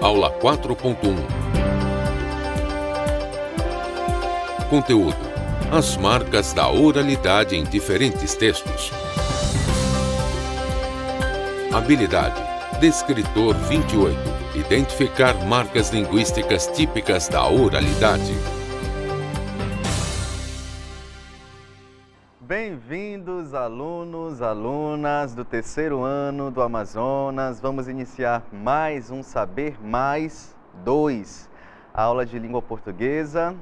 Aula 4.1. Conteúdo: as marcas da oralidade em diferentes textos. Habilidade: Descritor 28. Identificar marcas linguísticas típicas da oralidade. Bem-vindos, alunos, alunas do terceiro ano do Amazonas. Vamos iniciar mais um Saber Mais 2, aula de língua portuguesa.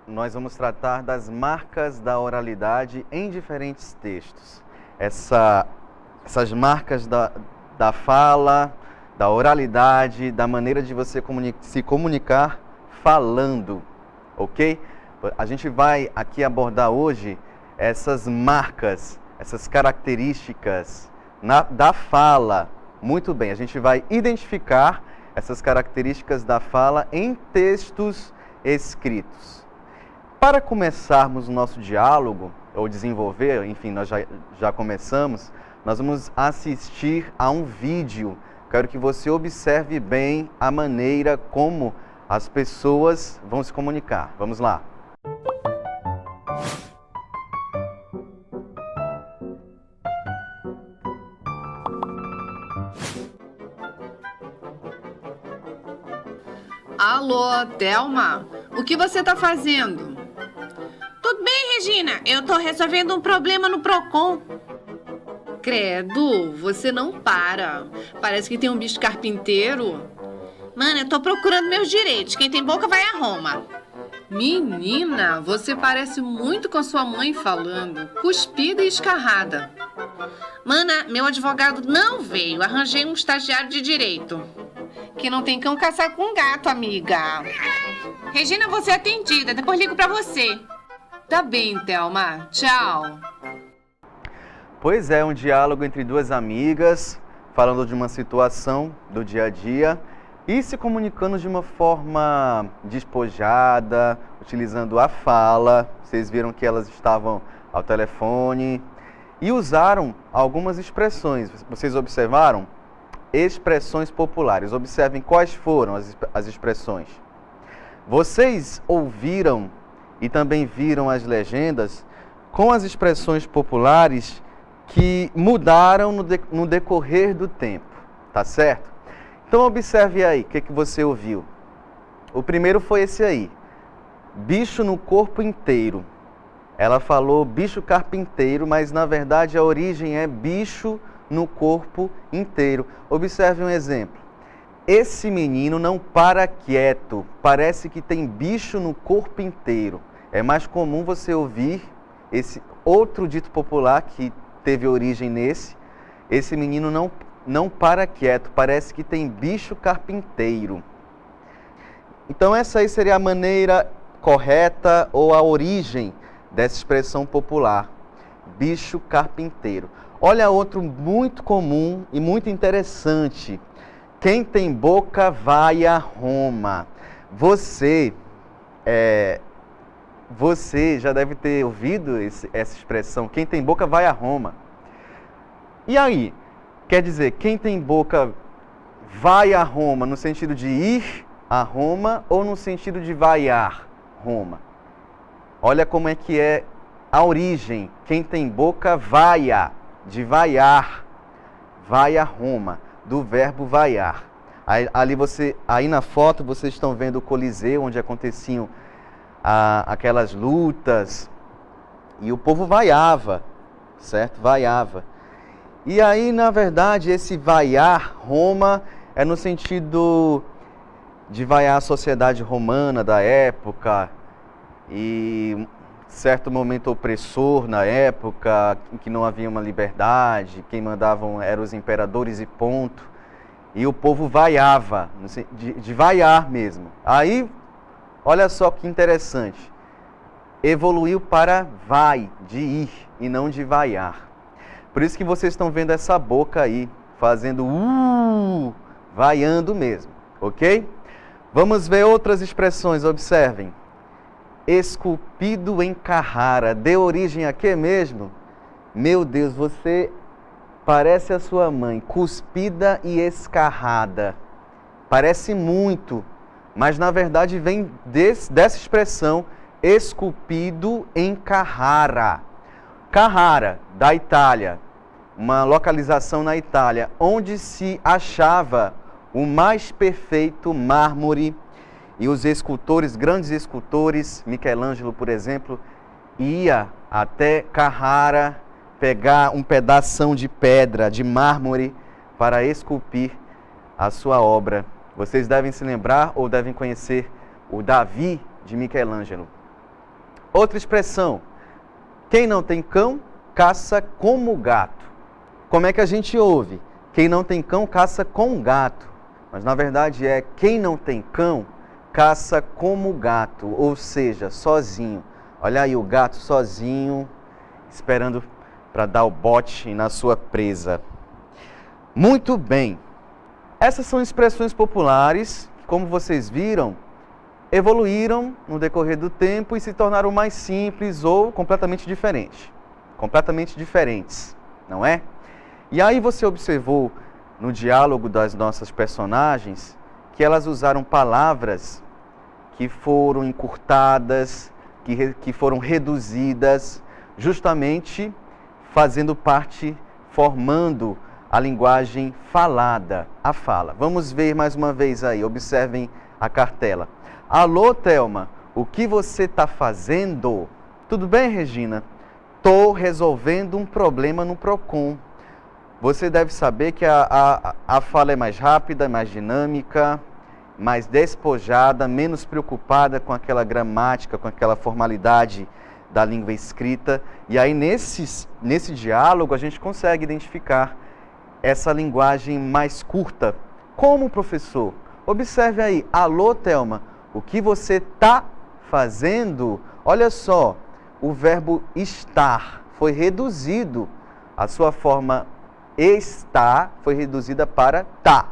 Nós vamos tratar das marcas da oralidade em diferentes textos. Essas marcas da fala, da oralidade, da maneira de você se comunicar falando, ok? A gente vai aqui abordar hoje essas marcas, essas características da fala. Muito bem, a gente vai identificar essas características da fala em textos escritos. Para começarmos o nosso diálogo, ou desenvolver, enfim, nós já começamos, nós vamos assistir a um vídeo. Quero que você observe bem a maneira como as pessoas vão se comunicar. Vamos lá. Alô, Thelma, o que você está fazendo? Tudo bem, Regina? Eu estou resolvendo um problema no Procon. Credo, você não para. Parece que tem um bicho carpinteiro. Mano, eu tô procurando meus direitos. Quem tem boca vai a Roma. Menina, você parece muito com sua mãe falando, cuspida e escarrada. Mana, meu advogado não veio. Arranjei um estagiário de direito. Que não tem cão caçar com gato, amiga. Regina, você é atendida. Depois ligo pra você. Tá bem, Thelma. Tchau. Pois é, um diálogo entre duas amigas, falando de uma situação do dia a dia e se comunicando de uma forma despojada, utilizando a fala. Vocês viram que elas estavam ao telefone e usaram algumas expressões. Vocês observaram? Expressões populares. Observem quais foram as expressões. Vocês ouviram e também viram as legendas com as expressões populares que mudaram no decorrer do tempo, tá certo? Então observe aí, o que você ouviu. O primeiro foi esse aí, bicho no corpo inteiro. Ela falou bicho carpinteiro, mas na verdade a origem é bicho no corpo inteiro. Observe um exemplo. Esse menino não para quieto, parece que tem bicho no corpo inteiro. É mais comum você ouvir esse outro dito popular que teve origem nesse. Esse menino não para quieto, parece que tem bicho carpinteiro. Então essa aí seria a maneira correta ou a origem dessa expressão popular, bicho carpinteiro. Olha outro muito comum e muito interessante. Quem tem boca vai a Roma. Você já deve ter ouvido essa expressão, quem tem boca vai a Roma. E aí? Quer dizer, quem tem boca vai a Roma no sentido de ir a Roma ou no sentido de vaiar Roma? Olha como é que é a origem. Quem tem boca vaia, de vaiar, vai a Roma, do verbo vaiar. Aí na foto vocês estão vendo o Coliseu, onde aconteciam aquelas lutas, e o povo vaiava, certo? Vaiava. E aí, na verdade, esse vaiar Roma é no sentido de vaiar a sociedade romana da época e certo momento opressor na época, em que não havia uma liberdade, quem mandavam eram os imperadores e ponto. E o povo vaiava, de vaiar mesmo. Aí, olha só que interessante, evoluiu para vai, de ir, e não de vaiar. Por isso que vocês estão vendo essa boca aí, fazendo vaiando mesmo, ok? Vamos ver outras expressões, observem. Esculpido em Carrara, deu origem a quê mesmo? Meu Deus, você parece a sua mãe, cuspida e escarrada. Parece muito, mas na verdade vem dessa expressão esculpido em Carrara. Carrara, da Itália, uma localização na Itália, onde se achava o mais perfeito mármore, e os escultores, grandes escultores, Michelangelo, por exemplo, ia até Carrara pegar um pedação de pedra, de mármore, para esculpir a sua obra. Vocês devem se lembrar ou devem conhecer o Davi de Michelangelo. Outra expressão: quem não tem cão, caça como gato. Como é que a gente ouve? Quem não tem cão, caça com gato. Mas na verdade é quem não tem cão, caça como gato, ou seja, sozinho. Olha aí o gato sozinho, esperando para dar o bote na sua presa. Muito bem. Essas são expressões populares, como vocês viram, evoluíram no decorrer do tempo e se tornaram mais simples ou completamente diferentes. Completamente diferentes, não é? E aí você observou no diálogo das nossas personagens que elas usaram palavras que foram encurtadas, que foram reduzidas, justamente fazendo parte, formando a linguagem falada, a fala. Vamos ver mais uma vez aí, observem a cartela. Alô, Thelma, o que você está fazendo? Tudo bem, Regina? Estou resolvendo um problema no Procon. Você deve saber que a fala é mais rápida, mais dinâmica, mais despojada, menos preocupada com aquela gramática, com aquela formalidade da língua escrita. E aí, nesse diálogo, a gente consegue identificar essa linguagem mais curta. Como, professor? Observe aí. Alô, Thelma, o que você está fazendo? Olha só, o verbo estar foi reduzido. A sua forma está foi reduzida para tá.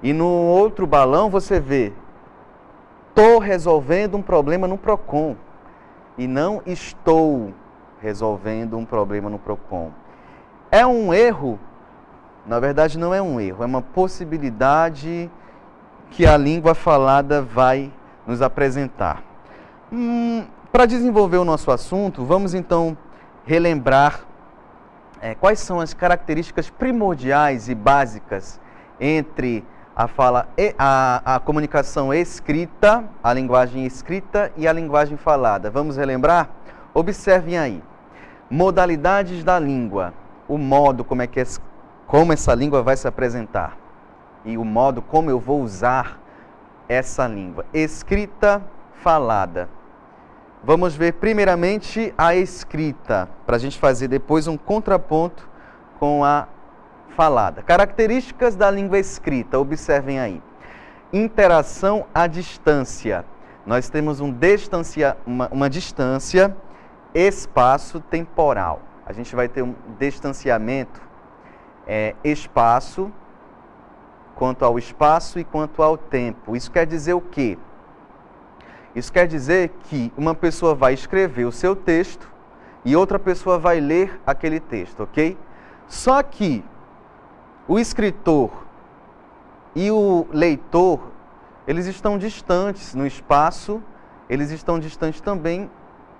E no outro balão você vê, estou resolvendo um problema no Procon. E não estou resolvendo um problema no Procon. É um erro? Na verdade não é um erro, é uma possibilidade que a língua falada vai nos apresentar. Para desenvolver o nosso assunto, vamos então relembrar quais são as características primordiais e básicas entre a comunicação escrita, a linguagem escrita e a linguagem falada. Vamos relembrar? Observem aí. Modalidades da língua. O modo como essa língua vai se apresentar. E o modo como eu vou usar essa língua. Escrita, falada. Vamos ver primeiramente a escrita, para a gente fazer depois um contraponto com a falada. Características da língua escrita, observem aí. Interação à distância. Nós temos uma distância espaço-temporal. A gente vai ter um distanciamento espaço, quanto ao espaço e quanto ao tempo. Isso quer dizer o quê? Isso quer dizer que uma pessoa vai escrever o seu texto e outra pessoa vai ler aquele texto, ok? Só que o escritor e o leitor, eles estão distantes no espaço, eles estão distantes também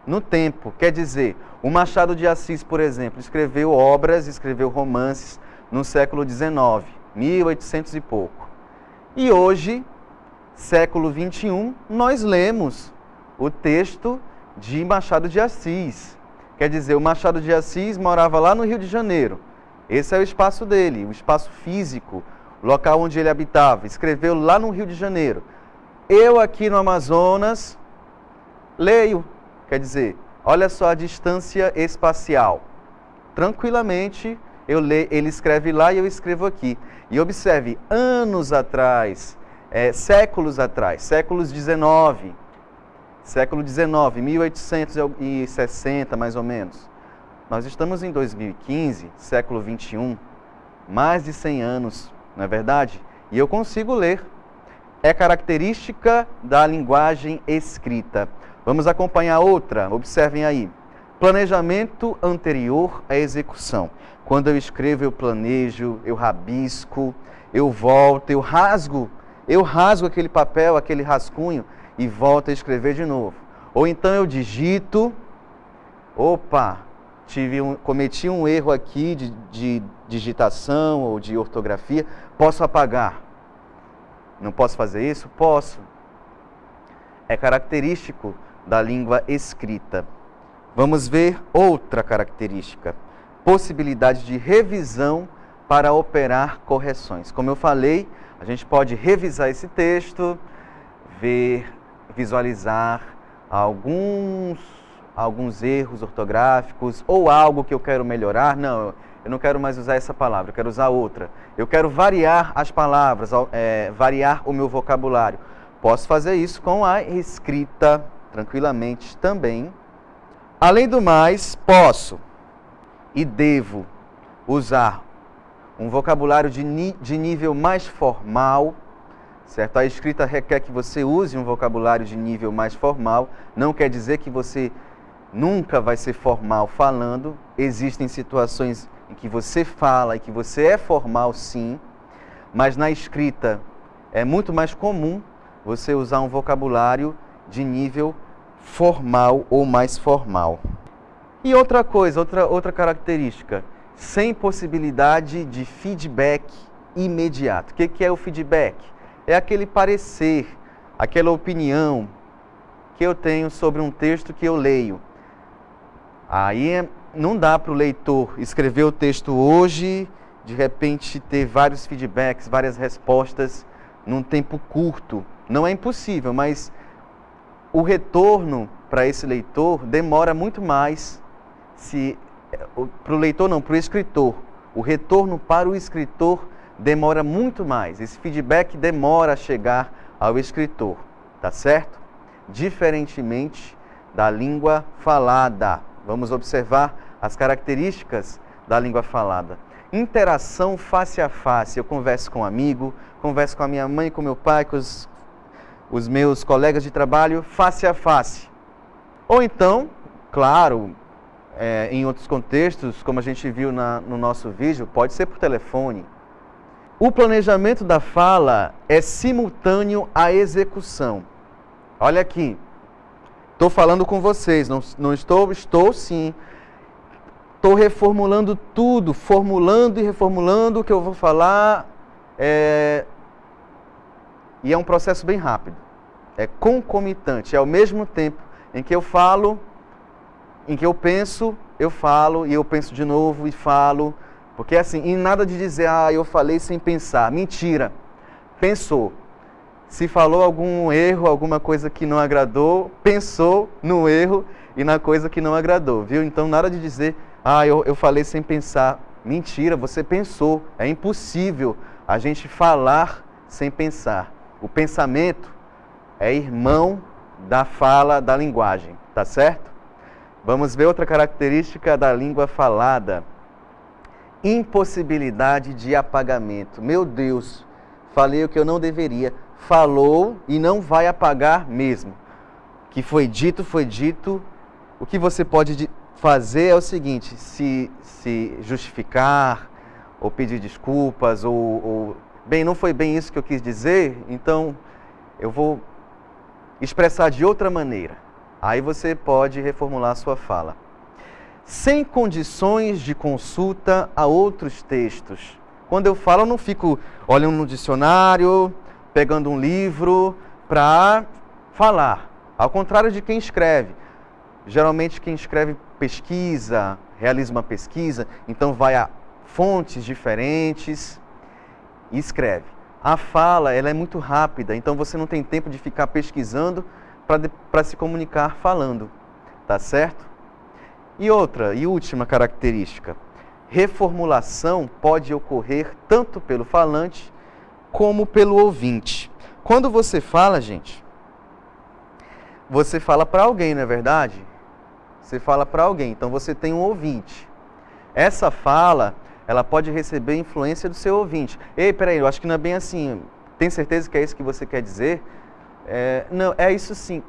no tempo. Quer dizer, o Machado de Assis, por exemplo, escreveu obras, escreveu romances no século XIX, 1800 e pouco. E hoje, século XXI, nós lemos o texto de Machado de Assis. Quer dizer, o Machado de Assis morava lá no Rio de Janeiro. Esse é o espaço dele, o espaço físico, o local onde ele habitava. Escreveu lá no Rio de Janeiro. Eu aqui no Amazonas leio. Quer dizer, olha só a distância espacial. Tranquilamente, ele escreve lá e eu escrevo aqui. E observe, anos atrás, séculos atrás, século XIX, 1860 mais ou menos. Nós estamos em 2015, século XXI, mais de 100 anos, não é verdade? E eu consigo ler. É característica da linguagem escrita. Vamos acompanhar outra, observem aí. Planejamento anterior à execução. Quando eu escrevo, eu planejo, eu rabisco, eu volto, eu rasgo eu rasgo aquele papel, aquele rascunho e volto a escrever de novo. Ou então eu digito, cometi um erro aqui de digitação ou de ortografia, posso apagar. Não posso fazer isso? Posso. É característico da língua escrita. Vamos ver outra característica. Possibilidade de revisão para operar correções. Como eu falei, a gente pode revisar esse texto, visualizar alguns erros ortográficos ou algo que eu quero melhorar. Não, eu não quero mais usar essa palavra, eu quero usar outra. Eu quero variar as palavras, variar o meu vocabulário. Posso fazer isso com a escrita tranquilamente também. Além do mais, posso e devo usar um vocabulário de nível mais formal, certo? A escrita requer que você use um vocabulário de nível mais formal. Não quer dizer que você nunca vai ser formal falando. Existem situações em que você fala e que você é formal, sim, mas na escrita é muito mais comum você usar um vocabulário de nível formal ou mais formal. E outra coisa, outra característica, sem possibilidade de feedback imediato. O que é o feedback? É aquele parecer, aquela opinião que eu tenho sobre um texto que eu leio. Aí não dá para o leitor escrever o texto hoje, de repente ter vários feedbacks, várias respostas num tempo curto. Não é impossível, mas o retorno para esse leitor demora muito mais. Para o leitor não, para o escritor. O retorno para o escritor demora muito mais. Esse feedback demora a chegar ao escritor, tá certo? Diferentemente da língua falada. Vamos observar as características da língua falada. Interação face a face. Eu converso com um amigo, converso com a minha mãe, com meu pai, com os meus colegas de trabalho, face a face. Ou então, claro, em outros contextos, como a gente viu no nosso vídeo, pode ser por telefone. O planejamento da fala é simultâneo à execução. Olha aqui, estou falando com vocês, não estou sim. Estou reformulando tudo, formulando e reformulando o que eu vou falar. E é um processo bem rápido. É concomitante, é ao mesmo tempo em que eu falo, em que eu penso, eu falo, e eu penso de novo e falo. Porque assim, e nada de dizer, eu falei sem pensar. Mentira. Pensou. Se falou algum erro, alguma coisa que não agradou, pensou no erro e na coisa que não agradou, viu? Então nada de dizer, eu falei sem pensar. Mentira, você pensou. É impossível a gente falar sem pensar. O pensamento é irmão da fala, da linguagem, tá certo? Vamos ver outra característica da língua falada. Impossibilidade de apagamento. Meu Deus, falei o que eu não deveria. Falou e não vai apagar mesmo. O que foi dito, foi dito. O que você pode fazer é o seguinte, se justificar, ou pedir desculpas, bem, não foi bem isso que eu quis dizer, então eu vou expressar de outra maneira. Aí você pode reformular a sua fala. Sem condições de consulta a outros textos. Quando eu falo, eu não fico olhando no dicionário, pegando um livro para falar. Ao contrário de quem escreve. Geralmente quem escreve pesquisa, realiza uma pesquisa, então vai a fontes diferentes e escreve. A fala, ela é muito rápida, então você não tem tempo de ficar pesquisando para se comunicar falando, tá certo? E outra, e última característica, reformulação pode ocorrer tanto pelo falante como pelo ouvinte. Quando você fala, gente, você fala para alguém, não é verdade? Você fala para alguém, então você tem um ouvinte. Essa fala, ela pode receber influência do seu ouvinte. Ei, peraí, eu acho que não é bem assim. Tem certeza que é isso que você quer dizer? Não, é isso sim.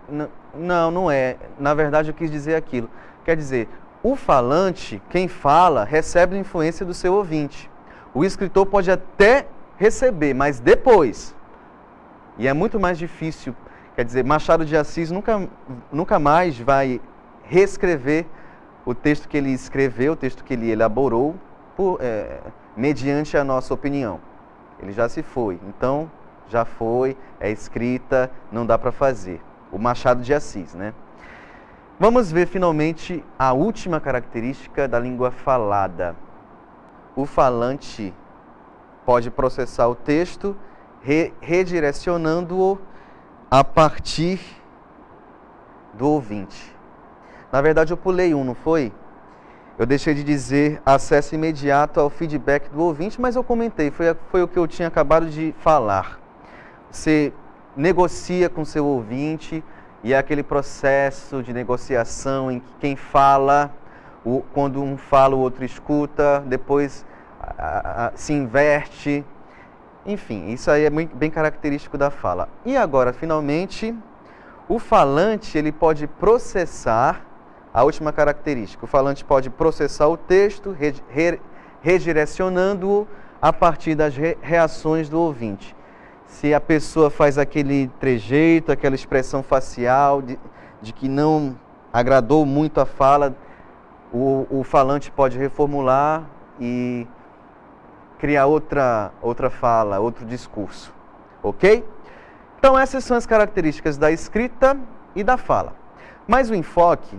Não é. Na verdade, eu quis dizer aquilo. Quer dizer, o falante, quem fala, recebe a influência do seu ouvinte. O escritor pode até receber, mas depois. E é muito mais difícil, quer dizer, Machado de Assis nunca mais vai reescrever o texto que ele escreveu, o texto que ele elaborou, mediante a nossa opinião. Ele já se foi, então já foi, é escrita, não dá para fazer. O Machado de Assis, né? Vamos ver finalmente a última característica da língua falada. O falante pode processar o texto redirecionando-o a partir do ouvinte. Na verdade, eu pulei um, não foi? Eu deixei de dizer acesso imediato ao feedback do ouvinte, mas eu comentei, foi o que eu tinha acabado de falar. Você negocia com seu ouvinte e é aquele processo de negociação em que quem fala, quando um fala, o outro escuta, depois se inverte. Enfim, isso aí é bem característico da fala. E agora, finalmente, o falante ele pode processar a última característica. O falante pode processar o texto, redirecionando-o a partir das reações do ouvinte. Se a pessoa faz aquele trejeito, aquela expressão facial de que não agradou muito a fala, o falante pode reformular e criar outra fala, outro discurso. Ok? Então essas são as características da escrita e da fala. Mas o enfoque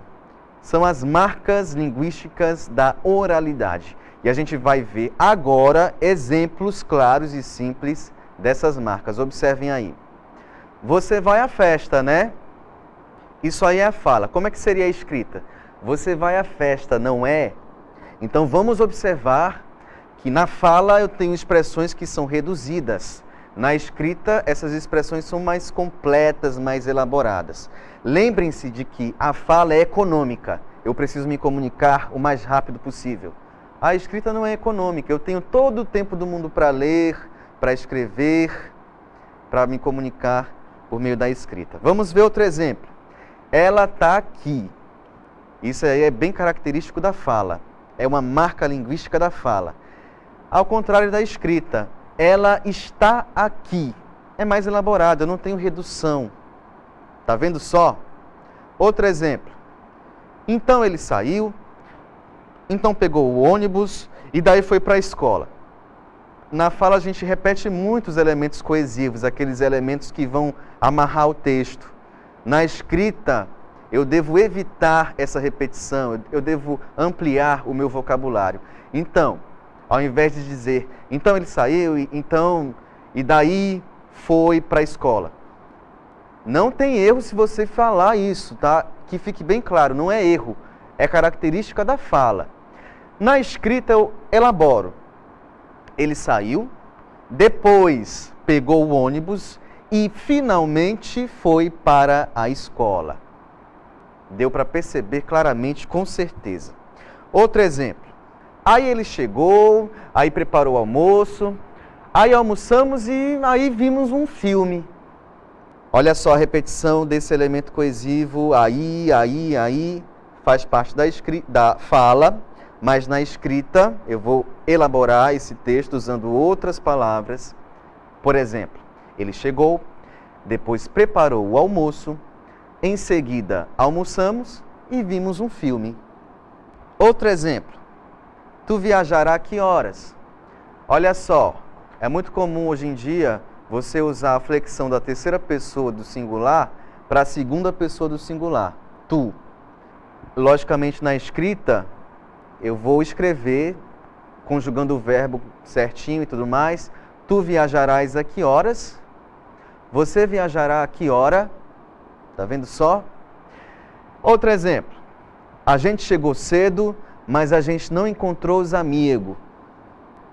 são as marcas linguísticas da oralidade. E a gente vai ver agora exemplos claros e simples dessas marcas. Observem aí. Você vai à festa, né? Isso aí é a fala. Como é que seria a escrita? Você vai à festa, não é? Então vamos observar que na fala eu tenho expressões que são reduzidas. Na escrita, essas expressões são mais completas, mais elaboradas. Lembrem-se de que a fala é econômica. Eu preciso me comunicar o mais rápido possível. A escrita não é econômica. Eu tenho todo o tempo do mundo para ler, para escrever, para me comunicar por meio da escrita. Vamos ver outro exemplo. Ela está aqui. Isso aí é bem característico da fala. É uma marca linguística da fala. Ao contrário da escrita, ela está aqui. É mais elaborado, eu não tenho redução. Está vendo só? Outro exemplo. Então ele saiu, então pegou o ônibus e daí foi para a escola. Na fala a gente repete muitos elementos coesivos, aqueles elementos que vão amarrar o texto. Na escrita, eu devo evitar essa repetição, eu devo ampliar o meu vocabulário. Então, ao invés de dizer, então ele saiu, e daí foi para a escola. Não tem erro se você falar isso, tá? Que fique bem claro, não é erro, é característica da fala. Na escrita eu elaboro. Ele saiu, depois pegou o ônibus e finalmente foi para a escola. Deu para perceber claramente, com certeza. Outro exemplo. Aí ele chegou, aí preparou o almoço, aí almoçamos e aí vimos um filme. Olha só a repetição desse elemento coesivo, aí, faz parte da fala, mas na escrita eu vou elaborar esse texto usando outras palavras. Por exemplo, ele chegou, depois preparou o almoço, em seguida almoçamos e vimos um filme. Outro exemplo. Tu viajará a que horas? Olha só, é muito comum hoje em dia você usar a flexão da terceira pessoa do singular para a segunda pessoa do singular. Tu. Logicamente, na escrita, eu vou escrever, conjugando o verbo certinho e tudo mais. Tu viajarás a que horas? Você viajará a que hora? Tá vendo só? Outro exemplo. A gente chegou cedo, mas a gente não encontrou os amigos.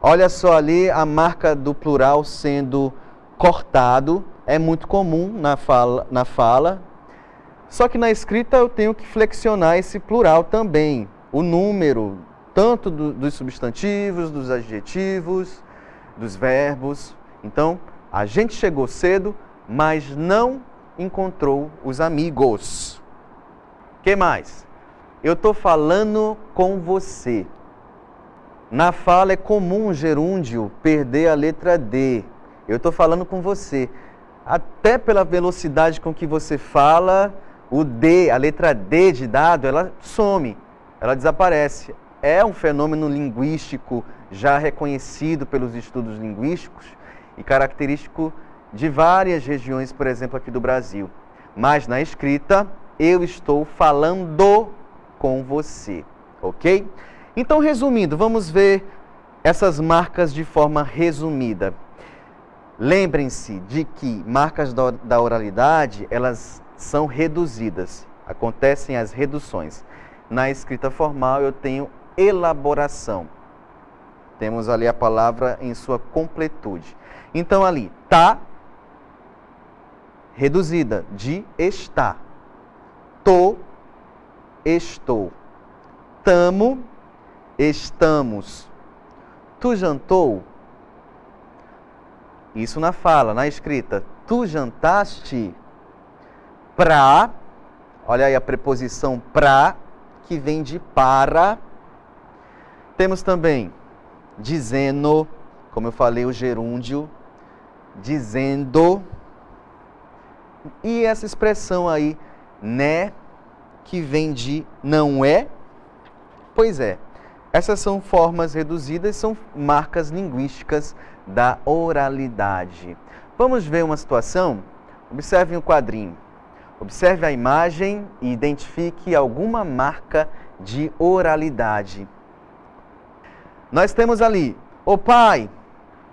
Olha só ali a marca do plural sendo cortado. É muito comum na fala. Só que na escrita eu tenho que flexionar esse plural também. O número, tanto dos substantivos, dos adjetivos, dos verbos. Então, a gente chegou cedo, mas não encontrou os amigos. O que mais? Eu estou falando com você. Na fala é comum o gerúndio perder a letra D. Eu estou falando com você. até pela velocidade com que você fala, o D, a letra D de dado, ela some, ela desaparece. É um fenômeno linguístico já reconhecido pelos estudos linguísticos e característico de várias regiões, por exemplo, aqui do Brasil. Mas na escrita, eu estou falando com você, ok? Então, resumindo, vamos ver essas marcas de forma resumida. Lembrem-se de que marcas da oralidade, elas são reduzidas, acontecem as reduções. Na escrita formal, eu tenho elaboração. Temos ali a palavra em sua completude. Então, ali, tá, reduzida, de está. Tô, estou. Tamo, estamos. Tu jantou? Isso na fala, na escrita. Tu jantaste? Pra, olha aí a preposição pra, que vem de para. Temos também dizendo, como eu falei, o gerúndio, dizendo. E essa expressão aí, né, que vem de não é. Pois é, essas são formas reduzidas, são marcas linguísticas da oralidade. Vamos ver uma situação? Observe o quadrinho. Observe a imagem e identifique alguma marca de oralidade. Nós temos ali, ô pai,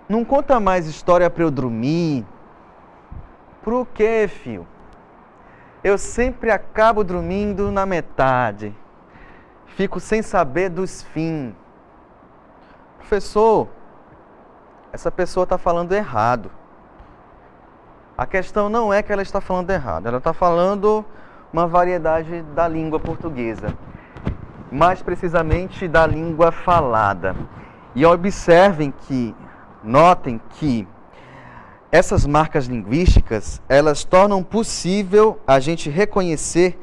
não conta mais história para eu dormir. Por quê, filho? Eu sempre acabo dormindo na metade. Fico sem saber dos fins. Professor, essa pessoa está falando errado. A questão não é que ela está falando errado. Ela está falando uma variedade da língua portuguesa. Mais precisamente da língua falada. E observem que, notem que essas marcas linguísticas, elas tornam possível a gente reconhecer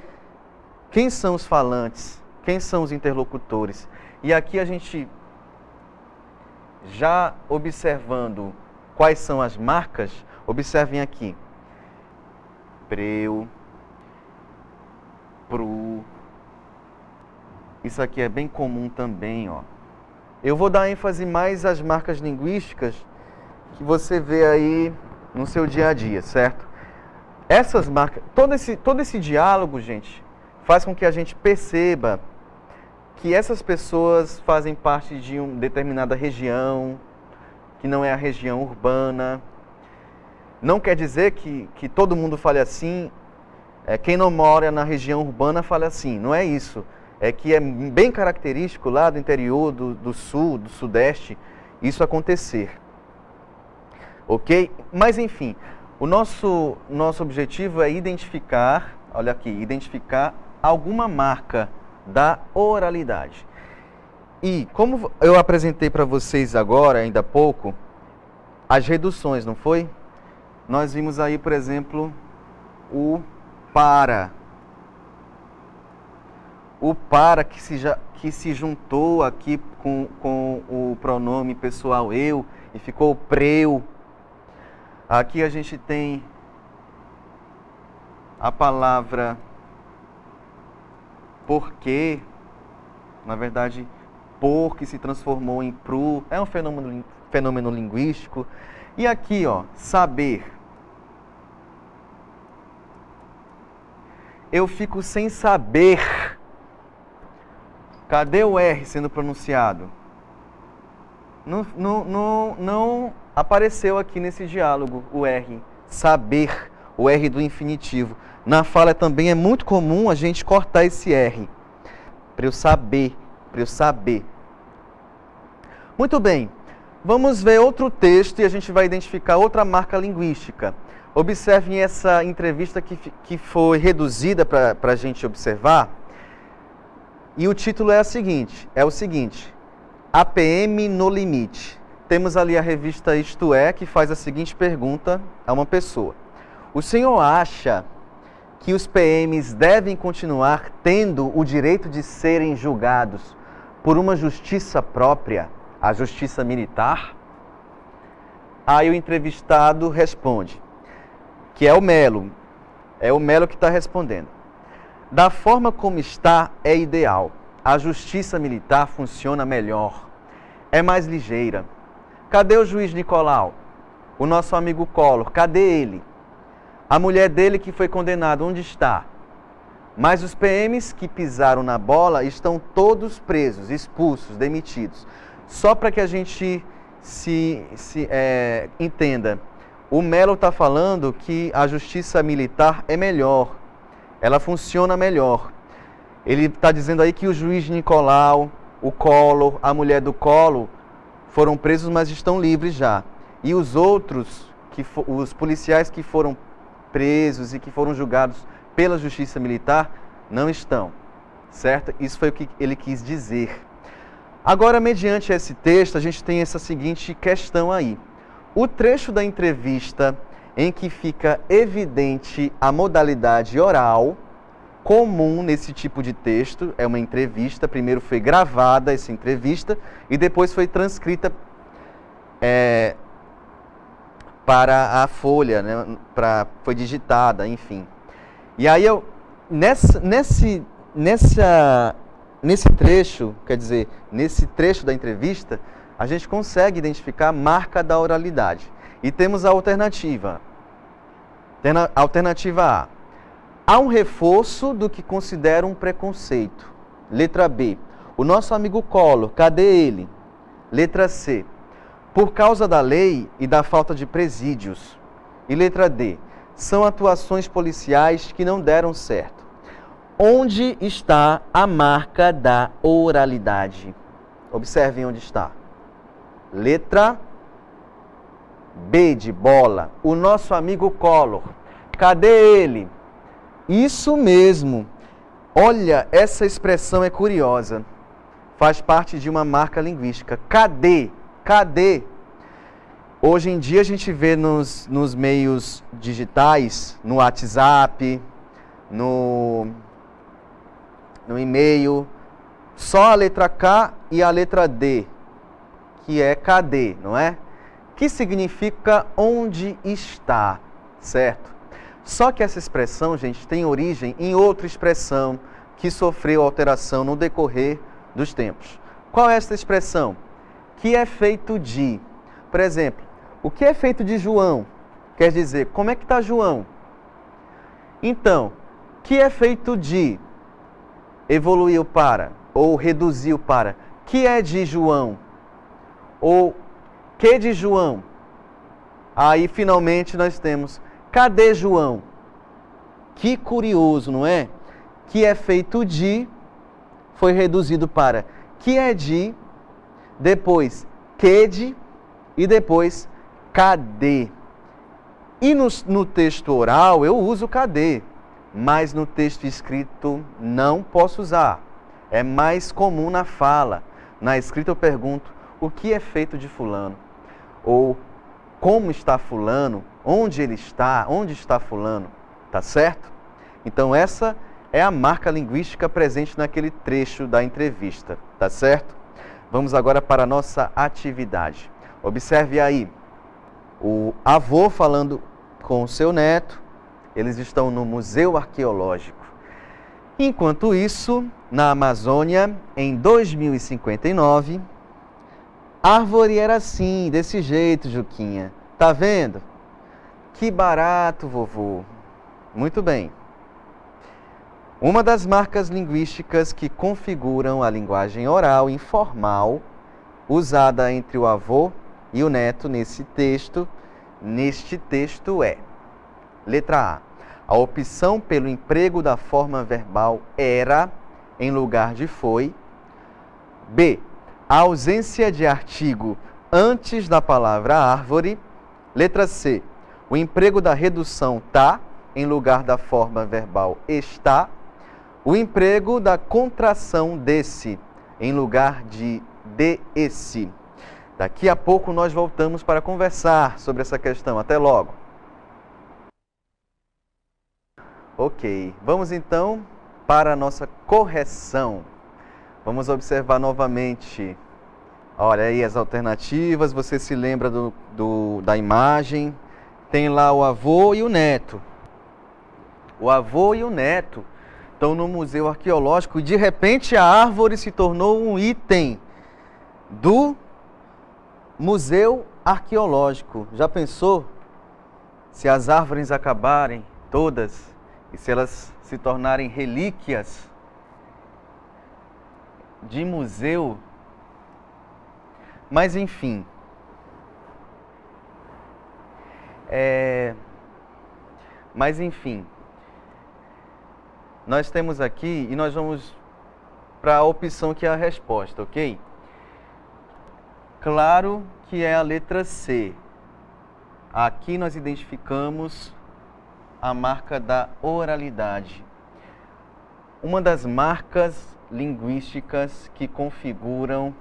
quem são os falantes, quem são os interlocutores. E aqui a gente, já observando quais são as marcas, observem aqui. Preu, pru. Isso aqui é bem comum também, ó. Eu vou dar ênfase mais às marcas linguísticas que você vê aí no seu dia a dia, certo? Essas marcas, todo esse diálogo, gente, faz com que a gente perceba que essas pessoas fazem parte de uma determinada região, que não é a região urbana. Não quer dizer que todo mundo fale assim, quem não mora na região urbana fale assim, não é isso. É que é bem característico lá do interior, do sul, do sudeste, isso acontecer. Ok? Mas enfim, o nosso objetivo é identificar, olha aqui, identificar alguma marca da oralidade. E como eu apresentei para vocês agora, ainda há pouco, as reduções, não foi? Nós vimos aí, por exemplo, o para. O para que se juntou aqui com o pronome pessoal eu e ficou preu. Aqui a gente tem a palavra porque, na verdade, por que se transformou em pru, é um fenômeno linguístico. E aqui, ó, saber. Eu fico sem saber. Cadê o R sendo pronunciado? Não apareceu aqui nesse diálogo o R. Saber, o R do infinitivo. Na fala também é muito comum a gente cortar esse R. Para eu saber, para eu saber. Muito bem, vamos ver outro texto e a gente vai identificar outra marca linguística. Observem essa entrevista que foi reduzida para a gente observar. E o título é o seguinte, APM no limite. Temos ali a revista Isto É, que faz a seguinte pergunta a uma pessoa. O senhor acha que os PMs devem continuar tendo o direito de serem julgados por uma justiça própria, a justiça militar? Aí o entrevistado responde, que é o Melo. É o Melo que está respondendo. Da forma como está, é ideal. A justiça militar funciona melhor. É mais ligeira. Cadê o juiz Nicolau? O nosso amigo Collor, cadê ele? A mulher dele que foi condenada, onde está? Mas os PMs que pisaram na bola estão todos presos, expulsos, demitidos. Só para que a gente entenda, o Melo está falando que a justiça militar é melhor, ela funciona melhor. Ele está dizendo aí que o juiz Nicolau, o Collor, a mulher do Collor foram presos, mas estão livres já. E os outros, os policiais que foram presos e que foram julgados pela justiça militar, não estão, certo? Isso foi o que ele quis dizer. Agora, mediante esse texto, a gente tem essa seguinte questão aí. O trecho da entrevista em que fica evidente a modalidade oral, comum nesse tipo de texto, é uma entrevista, primeiro foi gravada essa entrevista e depois foi transcrita para a folha, né? Foi digitada, enfim. E aí nesse trecho, quer dizer, nesse trecho da entrevista, a gente consegue identificar a marca da oralidade. E temos a alternativa. Alternativa A. Há um reforço do que considera um preconceito. Letra B. O nosso amigo Collor, cadê ele? Letra C. Por causa da lei e da falta de presídios. E letra D. São atuações policiais que não deram certo. Onde está a marca da oralidade? Observem onde está. Letra B de bola. O nosso amigo Collor. Cadê ele? Isso mesmo. Olha, essa expressão é curiosa. Faz parte de uma marca linguística. Cadê? Cadê? Hoje em dia a gente vê nos meios digitais, no WhatsApp, no e-mail, só a letra K e a letra D, que é cadê, não é? Que significa onde está, certo? Só que essa expressão, gente, tem origem em outra expressão que sofreu alteração no decorrer dos tempos. Qual é essa expressão? Que é feito de, por exemplo, o que é feito de João? Quer dizer, como é que está João? Então, que é feito de, evoluiu para, ou reduziu para, que é de João? Ou que de João? Aí, finalmente, nós temos, cadê João? Que curioso, não é? Que é feito de, foi reduzido para, que é de, depois, que de, e depois, cadê? E no texto oral eu uso cadê, mas no texto escrito não posso usar. É mais comum na fala. Na escrita eu pergunto, o que é feito de fulano? Ou como está fulano? Onde ele está? Onde está fulano? Tá certo? Então essa é a marca linguística presente naquele trecho da entrevista. Tá certo? Vamos agora para a nossa atividade. Observe aí, o avô falando com o seu neto, eles estão no Museu Arqueológico. Enquanto isso, na Amazônia, em 2059, árvore era assim, desse jeito, Juquinha. Tá vendo? Que barato, vovô. Muito bem. Uma das marcas linguísticas que configuram a linguagem oral informal, usada entre o avô e o neto neste texto é, letra A opção pelo emprego da forma verbal era em lugar de foi. B, a ausência de artigo antes da palavra árvore. Letra C, o emprego da redução tá em lugar da forma verbal está. O emprego da contração desse em lugar de desse. Daqui a pouco nós voltamos para conversar sobre essa questão. Até logo. Ok, vamos então para a nossa correção. Vamos observar novamente. Olha aí as alternativas. Você se lembra da imagem tem lá o avô e o neto. O avô e o neto estão no museu arqueológico e de repente a árvore se tornou um item do museu arqueológico. Já pensou se as árvores acabarem todas e se elas se tornarem relíquias de museu? Mas enfim, nós temos aqui e nós vamos para a opção que é a resposta, ok? Claro que é a letra C. Aqui nós identificamos a marca da oralidade. Uma das marcas linguísticas que configuram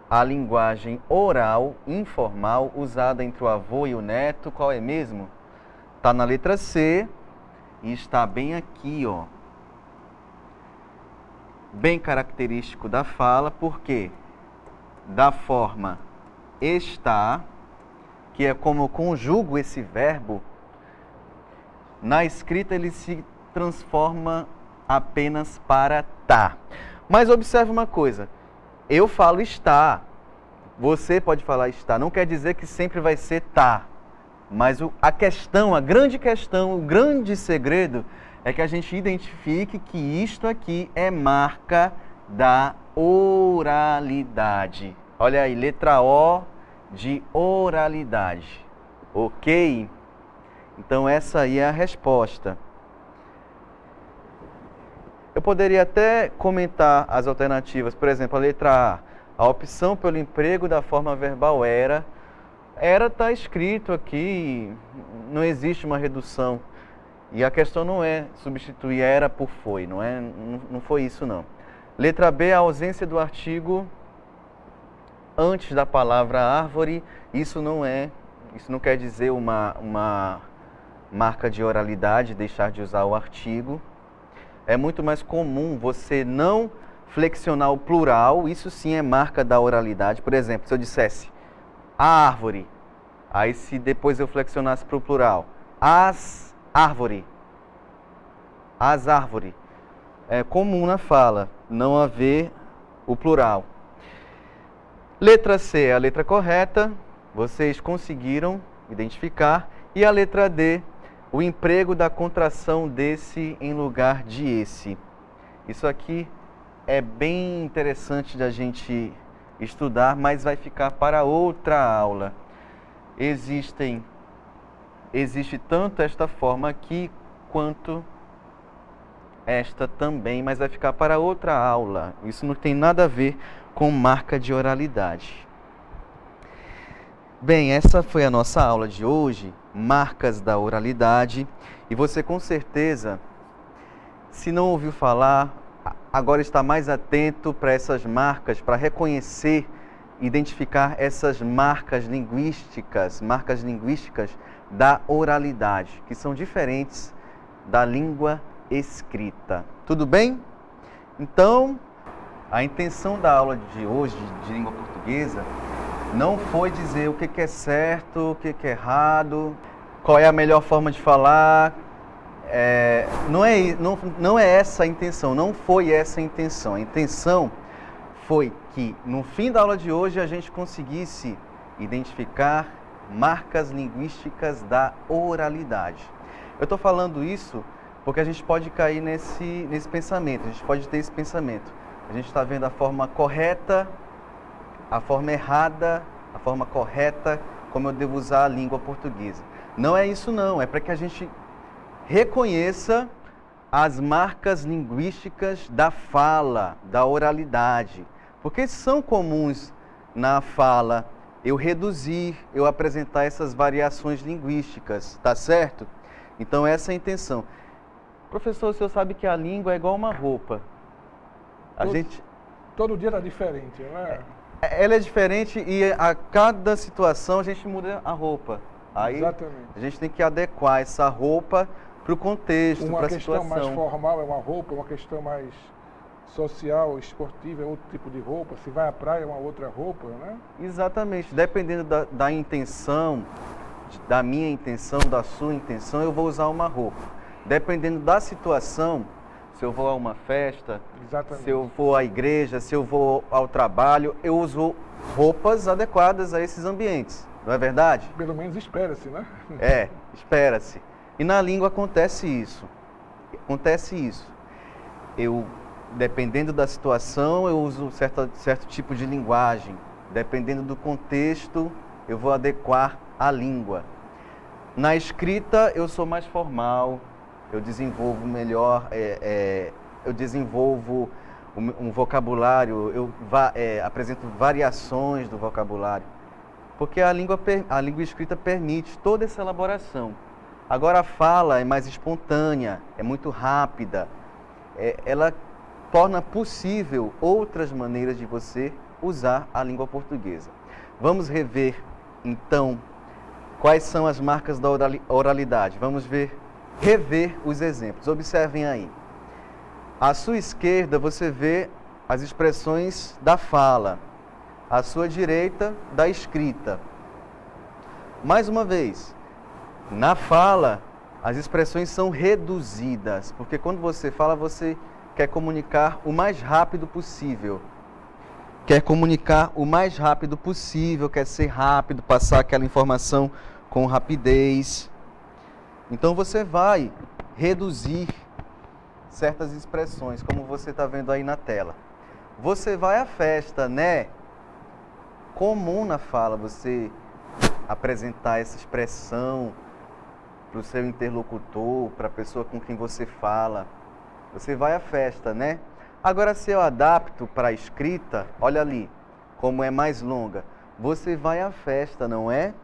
a linguagem oral informal usada entre o avô e o neto, qual é mesmo? Está na letra C e está bem aqui, ó. Bem característico da fala, porque da forma está, que é como eu conjugo esse verbo, na escrita ele se transforma apenas para tá. Mas observe uma coisa, eu falo está, você pode falar está, não quer dizer que sempre vai ser tá. Mas a questão, a grande questão, o grande segredo é que a gente identifique que isto aqui é marca da oralidade. Olha aí, letra O de oralidade, ok? Então essa aí é a resposta. Eu poderia até comentar as alternativas, por exemplo, a letra A opção pelo emprego da forma verbal era está escrito aqui, não existe uma redução. E a questão não é substituir era por foi, não foi isso não. Letra B, a ausência do artigo antes da palavra árvore, isso não quer dizer uma marca de oralidade, deixar de usar o artigo. É muito mais comum você não flexionar o plural, isso sim é marca da oralidade. Por exemplo, se eu dissesse a árvore, aí se depois eu flexionasse para o plural, as árvore, é comum na fala não haver o plural. Letra C é a letra correta, vocês conseguiram identificar. E a letra D, o emprego da contração desse em lugar de esse. Isso aqui é bem interessante da gente estudar, mas vai ficar para outra aula. Existe tanto esta forma aqui, quanto esta também, mas vai ficar para outra aula. Isso não tem nada a ver com marca de oralidade. Bem, essa foi a nossa aula de hoje, marcas da oralidade. E você com certeza, se não ouviu falar, agora está mais atento para essas marcas, para reconhecer, identificar essas marcas linguísticas da oralidade, que são diferentes da língua escrita. Tudo bem? Então, a intenção da aula de hoje, de língua portuguesa, não foi dizer o que é certo, o que é errado, qual é a melhor forma de falar. Não é essa a intenção, não foi essa a intenção. A intenção foi que, no fim da aula de hoje, a gente conseguisse identificar marcas linguísticas da oralidade. Eu estou falando isso porque a gente pode cair nesse pensamento, a gente pode ter esse pensamento. A gente está vendo a forma correta, a forma errada, a forma correta, como eu devo usar a língua portuguesa. Não é isso não, é para que a gente reconheça as marcas linguísticas da fala, da oralidade. Porque são comuns na fala eu reduzir, eu apresentar essas variações linguísticas, tá certo? Então essa é a intenção. Professor, o senhor sabe que a língua é igual uma roupa. Todo dia era diferente, não é? Ela é diferente e a cada situação a gente muda a roupa. Aí exatamente. A gente tem que adequar essa roupa para o contexto, para a situação. Uma questão mais formal é uma roupa, uma questão mais social, esportiva é outro tipo de roupa. Se vai à praia é uma outra roupa, né? Exatamente. Dependendo da intenção da minha intenção, da sua intenção, eu vou usar uma roupa. Dependendo da situação, se eu vou a uma festa, Exatamente. se eu vou à igreja, se eu vou ao trabalho, eu uso roupas adequadas a esses ambientes. Não é verdade? Pelo menos espera-se, né? É, espera-se. E na língua acontece isso. Acontece isso. Eu, dependendo da situação, eu uso certo tipo de linguagem. Dependendo do contexto, eu vou adequar a língua. Na escrita, eu sou mais formal, eu desenvolvo melhor, eu desenvolvo um vocabulário, eu apresento variações do vocabulário, porque a língua escrita permite toda essa elaboração. Agora a fala é mais espontânea, é muito rápida, ela torna possível outras maneiras de você usar a língua portuguesa. Vamos rever, então, quais são as marcas da oralidade. Vamos rever os exemplos. Observem aí. À sua esquerda você vê as expressões da fala. À sua direita, da escrita. Mais uma vez, na fala, as expressões são reduzidas, porque quando você fala, você quer comunicar o mais rápido possível. Quer comunicar o mais rápido possível, quer ser rápido, passar aquela informação com rapidez. Então você vai reduzir certas expressões, como você está vendo aí na tela. Você vai à festa, né? Comum na fala você apresentar essa expressão para o seu interlocutor, para a pessoa com quem você fala. Você vai à festa, né? Agora, se eu adapto para a escrita, olha ali, como é mais longa. Você vai à festa, não é?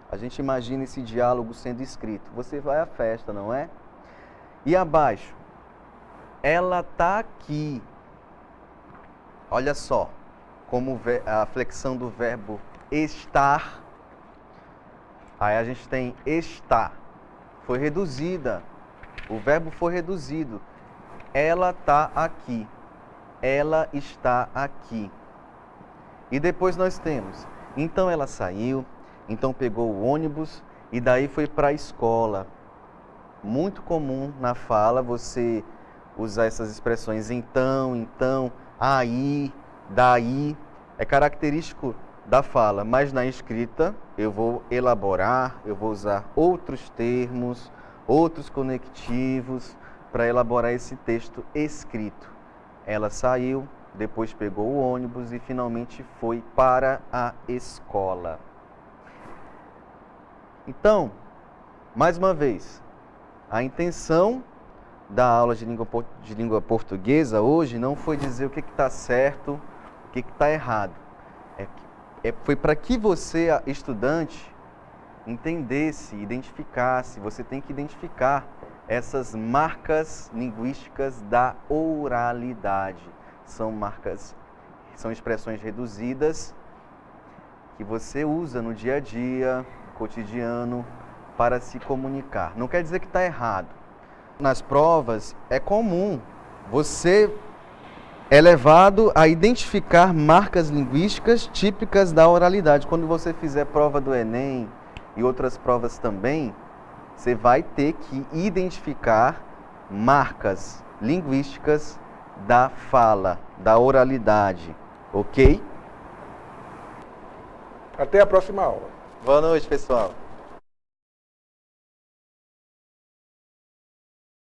A gente imagina esse diálogo sendo escrito. Você vai à festa, não é? E abaixo, ela está aqui. Olha só, como a flexão do verbo estar. Aí a gente tem está. Foi reduzida. O verbo foi reduzido. Ela está aqui. Ela está aqui. E depois nós temos, então ela saiu, então pegou o ônibus e daí foi para a escola. Muito comum na fala você usar essas expressões então, aí, daí. É característico da fala, mas na escrita eu vou elaborar, eu vou usar outros termos, outros conectivos para elaborar esse texto escrito. Ela saiu, depois pegou o ônibus e finalmente foi para a escola. Então, mais uma vez, a intenção da aula de língua portuguesa hoje não foi dizer o que está certo, o que está errado. Foi para que você, estudante, entendesse, identificasse. Você tem que identificar essas marcas linguísticas da oralidade. São expressões reduzidas que você usa no dia a dia, cotidiano, para se comunicar. Não quer dizer que está errado. Nas provas é comum você é levado a identificar marcas linguísticas típicas da oralidade. Quando você fizer prova do Enem e outras provas também, você vai ter que identificar marcas linguísticas da fala, da oralidade, ok? Até a próxima aula. Boa noite, pessoal.